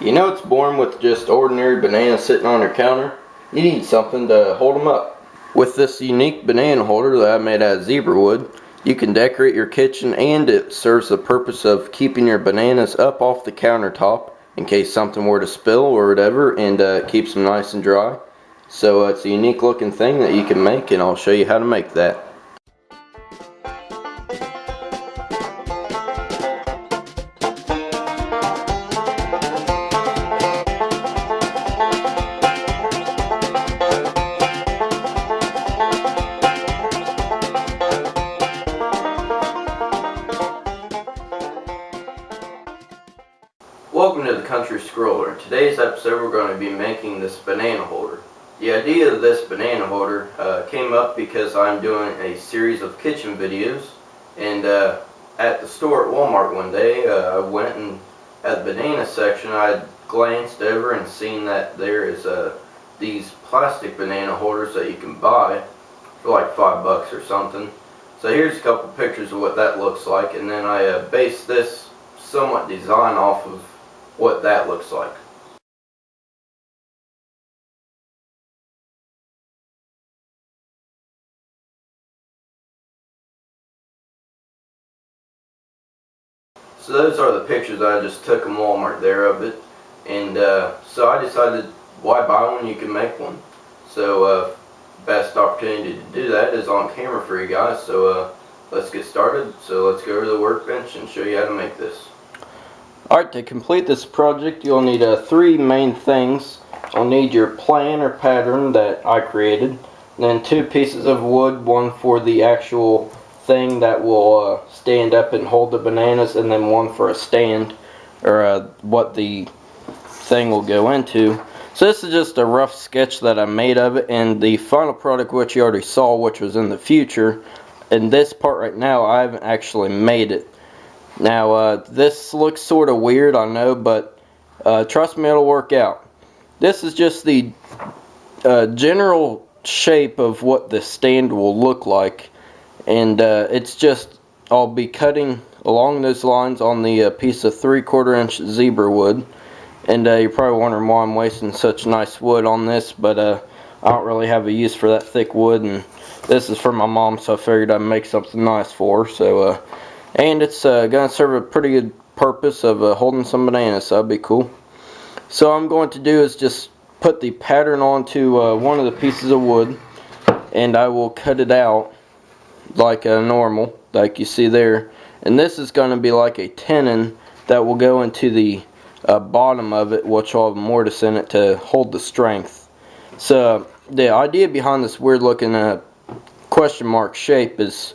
You know it's boring with just ordinary bananas sitting on your counter? You need something to hold them up. With this unique banana holder that I made out of zebra wood, you can decorate your kitchen, and it serves the purpose of keeping your bananas up off the countertop in case something were to spill or whatever, and keeps them nice and dry. So it's a unique looking thing that you can make, and I'll show you how to make that. Welcome to the Country Scroller. In today's episode we're going to be making this banana holder. The idea of this banana holder came up because I'm doing a series of kitchen videos, and at the store at Walmart one day I went and at the banana section I glanced over and seen that there is these plastic banana holders that you can buy for like $5 or something. So here's a couple pictures of what that looks like, and then I based this somewhat design off of what that looks like. So those are the pictures I just took in Walmart there of it, and so I decided, why buy one, you can make one. So best opportunity to do that is on camera for you guys. So let's get started. So let's go over to the workbench and show you how to make this. Alright, to complete this project you'll need three main things. You'll need your plan or pattern that I created, and then two pieces of wood, one for the actual thing that will stand up and hold the bananas, and then one for a stand, or what the thing will go into. So this is just a rough sketch that I made of it, and the final product, which you already saw, which was in the future. In this part right now I haven't actually made it. Now this looks sort of weird, I know, but trust me, it'll work out. This is just the general shape of what the stand will look like, and it's just, I'll be cutting along those lines on the piece of 3/4 inch zebra wood. And you're probably wondering why I'm wasting such nice wood on this, but I don't really have a use for that thick wood, and this is for my mom, so I figured I'd make something nice for her. So and it's going to serve a pretty good purpose of holding some bananas, so that'd be cool. So all I'm going to do is just put the pattern onto one of the pieces of wood, and I will cut it out like a normal, like you see there. And this is going to be like a tenon that will go into the bottom of it, which will have mortise in it to hold the strength. So the idea behind this weird looking question mark shape is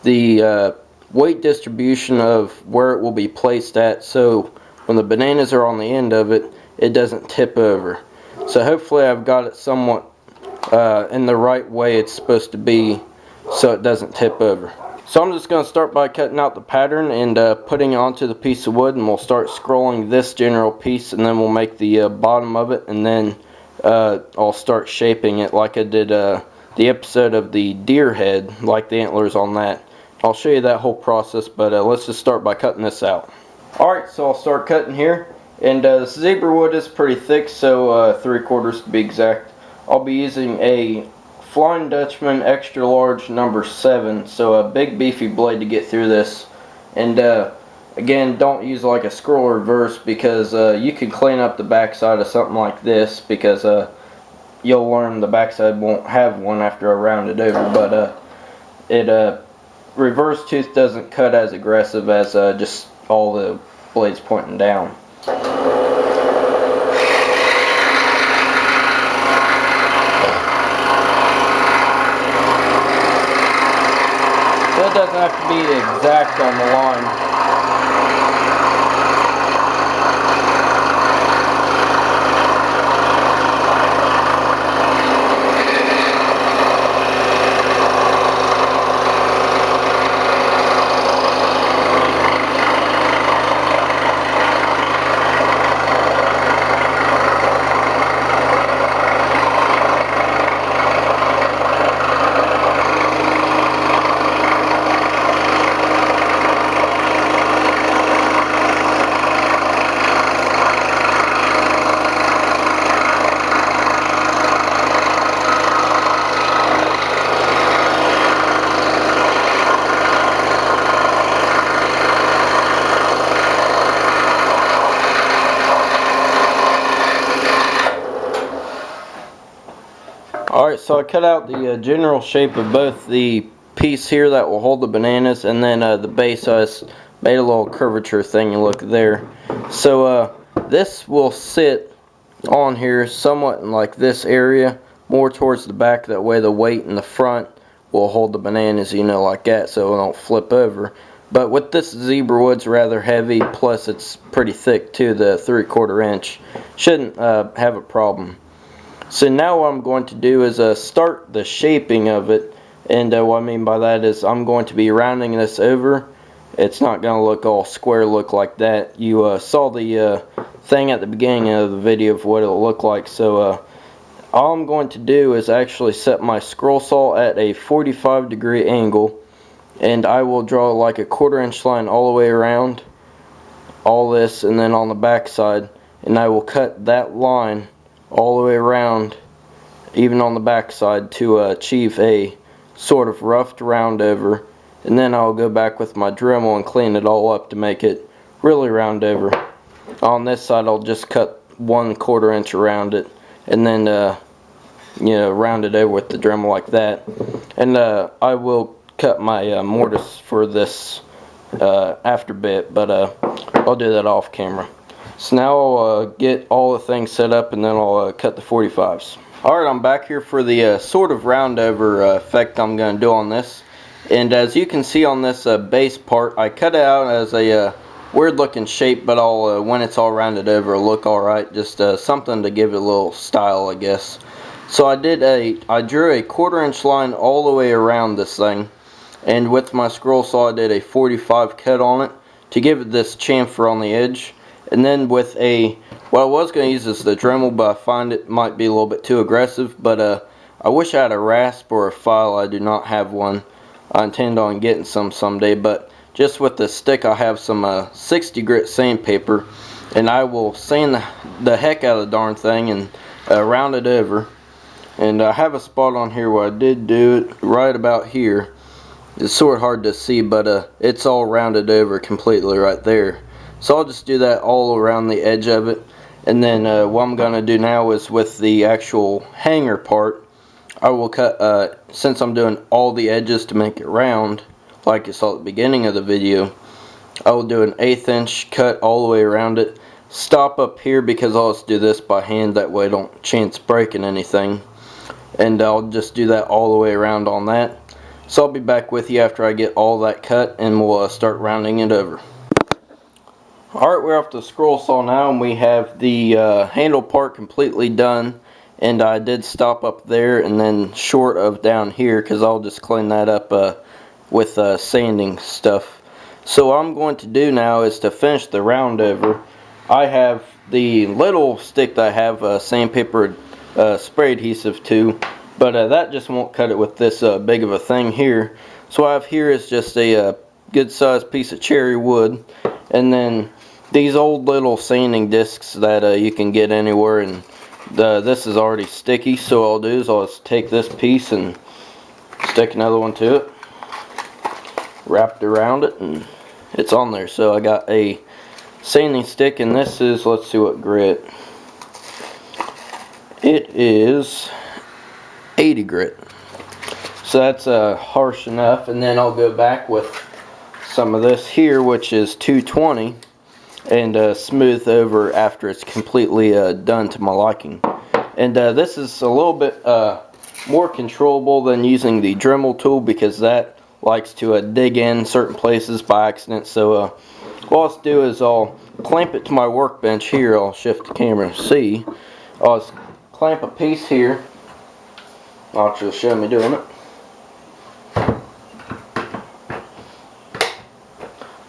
the weight distribution of where it will be placed at, so when the bananas are on the end of it, it doesn't tip over. So hopefully I've got it somewhat in the right way it's supposed to be, so it doesn't tip over. So I'm just going to start by cutting out the pattern and putting it onto the piece of wood, and we'll start scrolling this general piece, and then we'll make the bottom of it, and then I'll start shaping it like I did the episode of the deer head, like the antlers on that. I'll show you that whole process, but let's just start by cutting this out. Alright, so I'll start cutting here, and this zebra wood is pretty thick, so 3/4 to be exact. I'll be using a Flying Dutchman extra large number 7, so a big beefy blade to get through this. And again, don't use like a scroll reverse, because you can clean up the backside of something like this, because you'll learn the backside won't have one after I round it over, but reverse tooth doesn't cut as aggressive as just all the blades pointing down. So it doesn't have to be exact on the line. Alright, so I cut out the general shape of both the piece here that will hold the bananas, and then the base. I just made a little curvature thing, you look there. So this will sit on here somewhat in like this area, more towards the back, that way the weight in the front will hold the bananas, you know, like that, so it don't flip over. But with this zebra wood's rather heavy, plus it's pretty thick too, the 3/4 inch. Shouldn't have a problem. So now what I'm going to do is start the shaping of it, and what I mean by that is I'm going to be rounding this over. It's not going to look all square look like that. You saw the thing at the beginning of the video of what it'll look like. So all I'm going to do is actually set my scroll saw at a 45-degree angle, and I will draw like a 1/4 inch line all the way around all this, and then on the back side, and I will cut that line all the way around, even on the back side, to achieve a sort of roughed round over, and then I'll go back with my Dremel and clean it all up to make it really round over. On this side I'll just cut 1/4 inch around it, and then you know, round it over with the Dremel like that. And I will cut my mortise for this after bit, but I'll do that off camera. So now I'll get all the things set up, and then I'll cut the 45s. Alright, I'm back here for the sort of round over effect I'm going to do on this. And as you can see on this base part, I cut it out as a weird looking shape, but I'll when it's all rounded over, it'll look alright. Just something to give it a little style, I guess. So I drew a 1/4 inch line all the way around this thing, and with my scroll saw I did a 45 cut on it to give it this chamfer on the edge. And then with what I was going to use is the Dremel, but I find it might be a little bit too aggressive. But I wish I had a rasp or a file. I do not have one. I intend on getting some someday. But just with the stick, I have some 60 grit sandpaper, and I will sand the heck out of the darn thing and round it over. And I have a spot on here where I did do it right about here. It's sort of hard to see, but it's all rounded over completely right there. So I'll just do that all around the edge of it. And then what I'm going to do now is with the actual hanger part, I will cut, since I'm doing all the edges to make it round, like you saw at the beginning of the video, I will do an 1/8 inch cut all the way around it. Stop up here because I'll just do this by hand, that way I don't chance breaking anything. And I'll just do that all the way around on that. So I'll be back with you after I get all that cut, and we'll start rounding it over. Alright, we're off the scroll saw now, and we have the handle part completely done. And I did stop up there and then short of down here, because I'll just clean that up with sanding stuff. So what I'm going to do now is to finish the round over. I have the little stick that I have sandpaper spray adhesive to, but that just won't cut it with this big of a thing here. So what I have here is just a good sized piece of cherry wood, and then these old little sanding discs that you can get anywhere, and this is already sticky. So all I'll do is I'll just take this piece and stick another one to it, wrap it around it, and it's on there. So I got a sanding stick, and this is, let's see what grit. It is 80 grit. So that's harsh enough. And then I'll go back with some of this here, which is 220, and smooth over after it's completely done to my liking. And this is a little bit more controllable than using the Dremel tool, because that likes to dig in certain places by accident. So what I'll do is I'll clamp it to my workbench here. I'll shift the camera to see. I'll just clamp a piece here. I'll just show me doing it.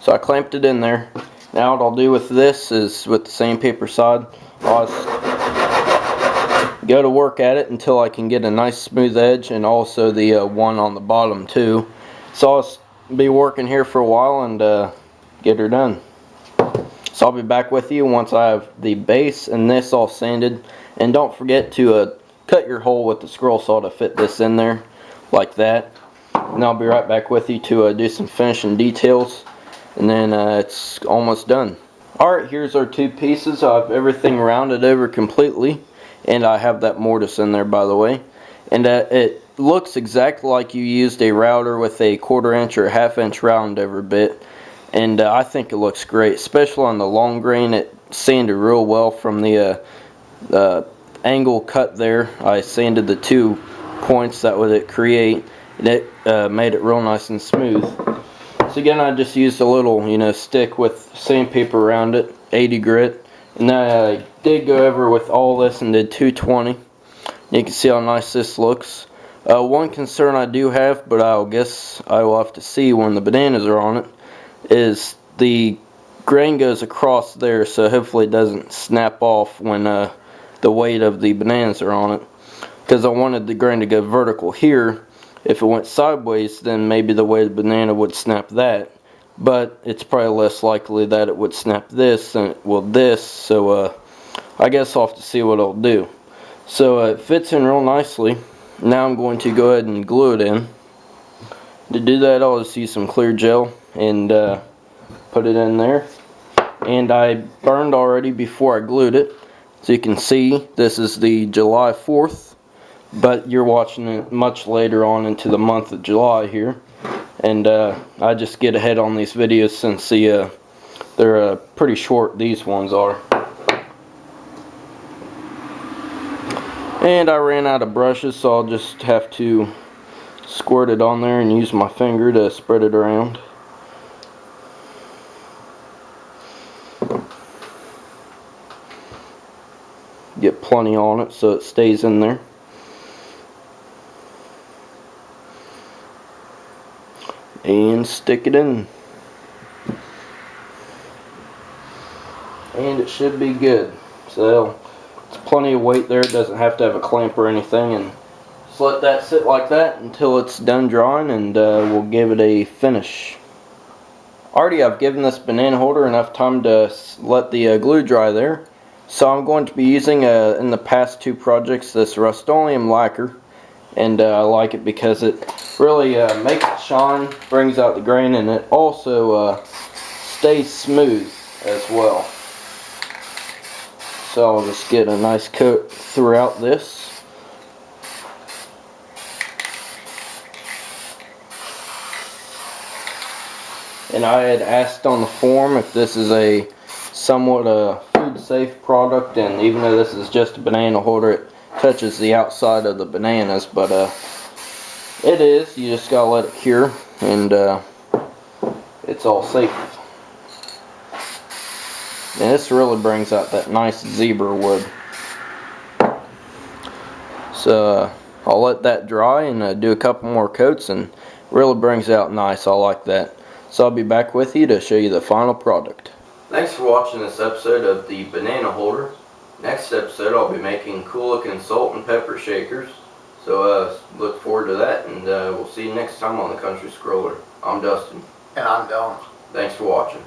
So I clamped it in there. Now what I'll do with this is, with the sandpaper side, I'll just go to work at it until I can get a nice smooth edge, and also the one on the bottom too. So I'll be working here for a while and get her done. So I'll be back with you once I have the base and this all sanded. And don't forget to cut your hole with the scroll saw to fit this in there like that. And I'll be right back with you to do some finishing details, and then it's almost done. Alright, here's our two pieces. I have everything rounded over completely, and I have that mortise in there, by the way. And it looks exactly like you used a router with a 1/4 inch or 1/2 inch round over bit. And I think it looks great, especially on the long grain. It sanded real well from the angle cut there. I sanded the 2 points that would create, and it made it real nice and smooth. So again, I just used a little, stick with sandpaper around it, 80 grit, and then I did go over with all this and did 220. You can see how nice this looks. One concern I do have, but I guess I will have to see when the bananas are on it, is the grain goes across there, so hopefully it doesn't snap off when the weight of the bananas are on it. Because I wanted the grain to go vertical here. If it went sideways, then maybe the weight of the banana would snap that. But it's probably less likely that it would snap this than it will this, so I guess I'll have to see what it'll do. So it fits in real nicely. Now I'm going to go ahead and glue it in. To do that, I'll just use some clear gel and put it in there. And I burned already before I glued it. So you can see this is the July 4th, but you're watching it much later on into the month of July here. And I just get ahead on these videos since they're pretty short, these ones are. And I ran out of brushes, so I'll just have to squirt it on there and use my finger to spread it around. Get plenty on it so it stays in there. And stick it in. And it should be good. So it's plenty of weight there. It doesn't have to have a clamp or anything. And just let that sit like that until it's done drying, and we'll give it a finish. Already I've given this banana holder enough time to let the glue dry there. So I'm going to be using, in the past 2 projects, this Rust-Oleum lacquer. And I like it because it really makes it shine, brings out the grain, and it also stays smooth as well. So I'll just get a nice coat throughout this. And I had asked on the forum if this is a somewhat food safe product, and even though this is just a banana holder, it touches the outside of the bananas, but it is. You just gotta let it cure, and it's all safe. And this really brings out that nice zebra wood. So I'll let that dry and do a couple more coats, and really brings out nice. I like that. So I'll be back with you to show you the final product. Thanks for watching this episode of the banana holder. Next episode I'll be making cool looking salt and pepper shakers. So look forward to that, and we'll see you next time on the Country Scroller. I'm Dustin. And I'm Dylan. Thanks for watching.